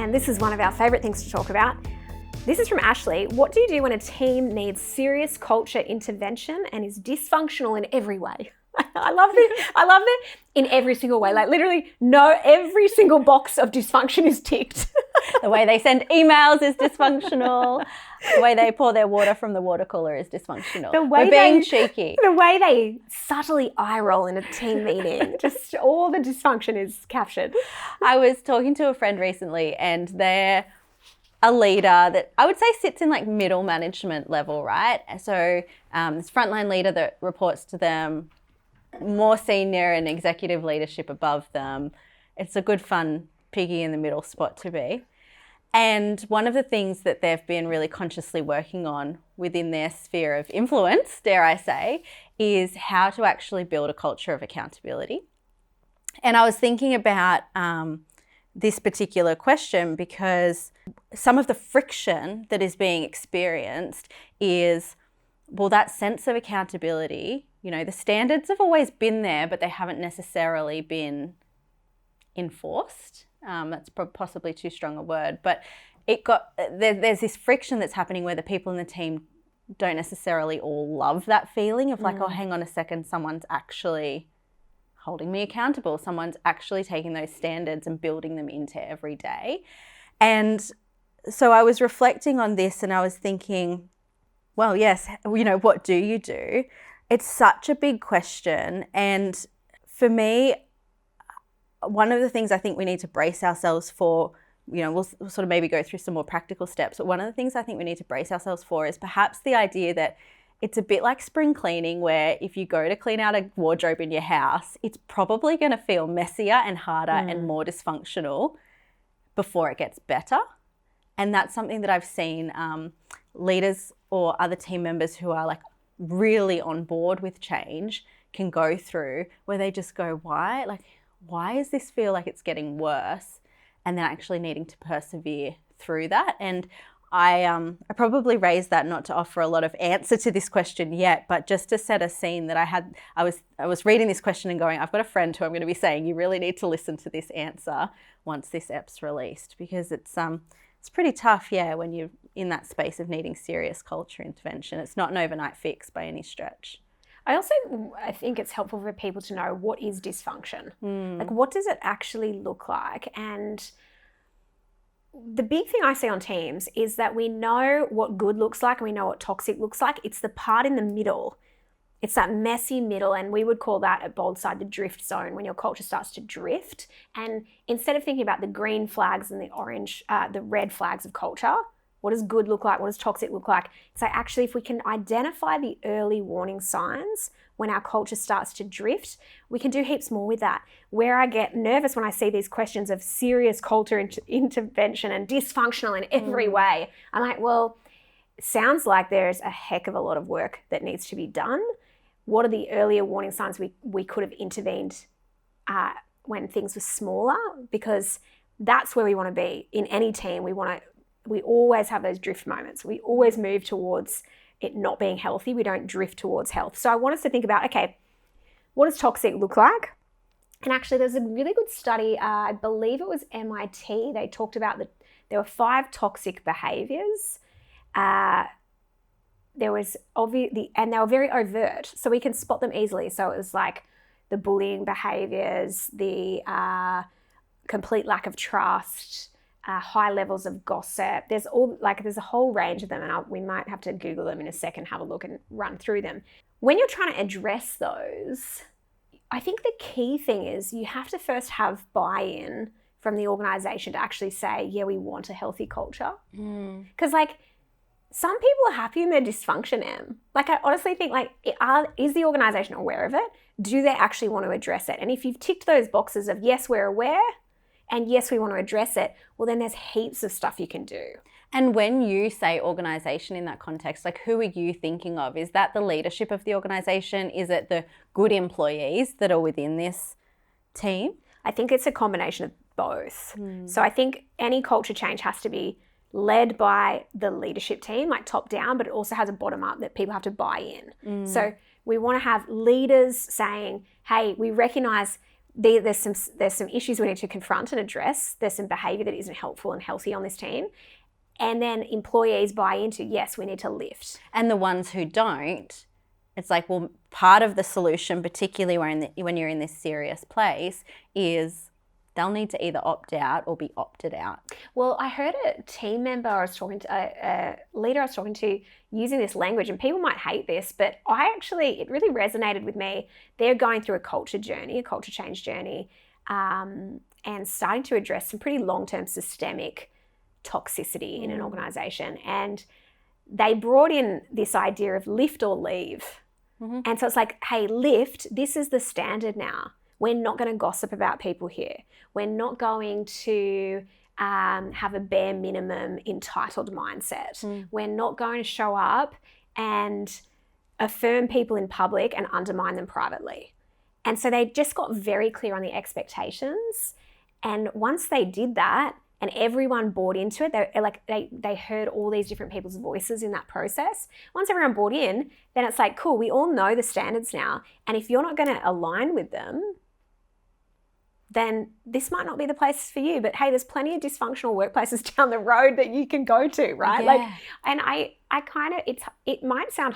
and this is one of our favourite things to talk about. This is from Ashley. What do you do when a team needs serious culture intervention and is dysfunctional in every way? I love it in every single way. Like literally, every single box of dysfunction is ticked. The way they send emails is dysfunctional. The way they pour their water from the water cooler is dysfunctional. We're being cheeky. The way they subtly eye roll in a team meeting, just all the dysfunction is captured. I was talking to a friend recently and they're a leader that I would say sits in like middle management level, right? So this frontline leader that reports to them, more senior and executive leadership above them. It's a good fun piggy in the middle spot to be. And one of the things that they've been really consciously working on within their sphere of influence, dare I say, is how to actually build a culture of accountability. And I was thinking about this particular question because some of the friction that is being experienced is, well, that sense of accountability, you know, the standards have always been there, but they haven't necessarily been enforced. That's possibly too strong a word, but there's this friction that's happening where the people in the team don't necessarily all love that feeling of like, oh, hang on a second, someone's actually holding me accountable. Someone's actually taking those standards and building them into every day. And so I was reflecting on this and I was thinking, well, yes, you know, what do you do? It's such a big question. And for me, one of the things I think we need to brace ourselves for, you know, we'll sort of maybe go through some more practical steps, but one of the things I think we need to brace ourselves for is perhaps the idea that it's a bit like spring cleaning, where if you go to clean out a wardrobe in your house, it's probably going to feel messier and harder and more dysfunctional before it gets better. And that's something that I've seen leaders or other team members who are like really on board with change can go through, where they just go, why does this feel like it's getting worse? And then actually needing to persevere through that. And I probably raised that not to offer a lot of answer to this question yet, but just to set a scene that I was reading this question and going, I've got a friend who I'm going to be saying, you really need to listen to this answer once this ep's released, because it's pretty tough, when you're in that space of needing serious culture intervention. It's not an overnight fix by any stretch. I think it's helpful for people to know what is dysfunction. Like, what does it actually look like? And the big thing I see on teams is that we know what good looks like and we know what toxic looks like. It's the part in the middle. It's that messy middle, and we would call that at Boldside the drift zone, when your culture starts to drift. And instead of thinking about the green flags and the red flags of culture, what does good look like? What does toxic look like? So actually, if we can identify the early warning signs when our culture starts to drift, we can do heaps more with that. Where I get nervous when I see these questions of serious culture intervention and dysfunctional in every way, I'm like, well, it sounds like there's a heck of a lot of work that needs to be done. What are the earlier warning signs we could have intervened when things were smaller? Because that's where we want to be in any team. We always have those drift moments. We always move towards it not being healthy. We don't drift towards health. So I want us to think about, okay, what does toxic look like? And actually there's a really good study, I believe it was MIT, they talked about that there were 5 toxic behaviors. There was and they were very overt, so we can spot them easily. So it was like the bullying behaviors, the complete lack of trust, high levels of gossip. There's a whole range of them, and we might have to Google them in a second, have a look and run through them. When you're trying to address those, I think the key thing is you have to first have buy-in from the organisation to actually say, yeah, we want a healthy culture. Because some people are happy in their dysfunction, Em. I honestly think, is the organisation aware of it? Do they actually want to address it? And if you've ticked those boxes of, yes, we're aware, and yes, we want to address it, well, then there's heaps of stuff you can do. And when you say organisation in that context, who are you thinking of? Is that the leadership of the organisation? Is it the good employees that are within this team? I think it's a combination of both. So I think any culture change has to be led by the leadership team, top down, but it also has a bottom up that people have to buy in. So we want to have leaders saying, hey, we recognise there's some issues we need to confront and address. There's some behaviour that isn't helpful and healthy on this team. And then employees buy into, yes, we need to lift. And the ones who don't, it's like, well, part of the solution, particularly when you're in this serious place, is they'll need to either opt out or be opted out. Well, I heard a team member I was talking to, a leader I was talking to, using this language, and people might hate this, but it really resonated with me. They're going through a culture change journey, and starting to address some pretty long-term systemic toxicity in an organization. And they brought in this idea of lift or leave. Mm-hmm. And so it's like, hey, lift, this is the standard now. We're not going to gossip about people here. We're not going to have a bare minimum entitled mindset. We're not going to show up and affirm people in public and undermine them privately. And so they just got very clear on the expectations. And once they did that, and everyone bought into it, they heard all these different people's voices in that process. Once everyone bought in, then it's like, cool, we all know the standards now. And if you're not going to align with them, then this might not be the place for you. But hey, there's plenty of dysfunctional workplaces down the road that you can go to, right? Yeah. And I kind of, it might sound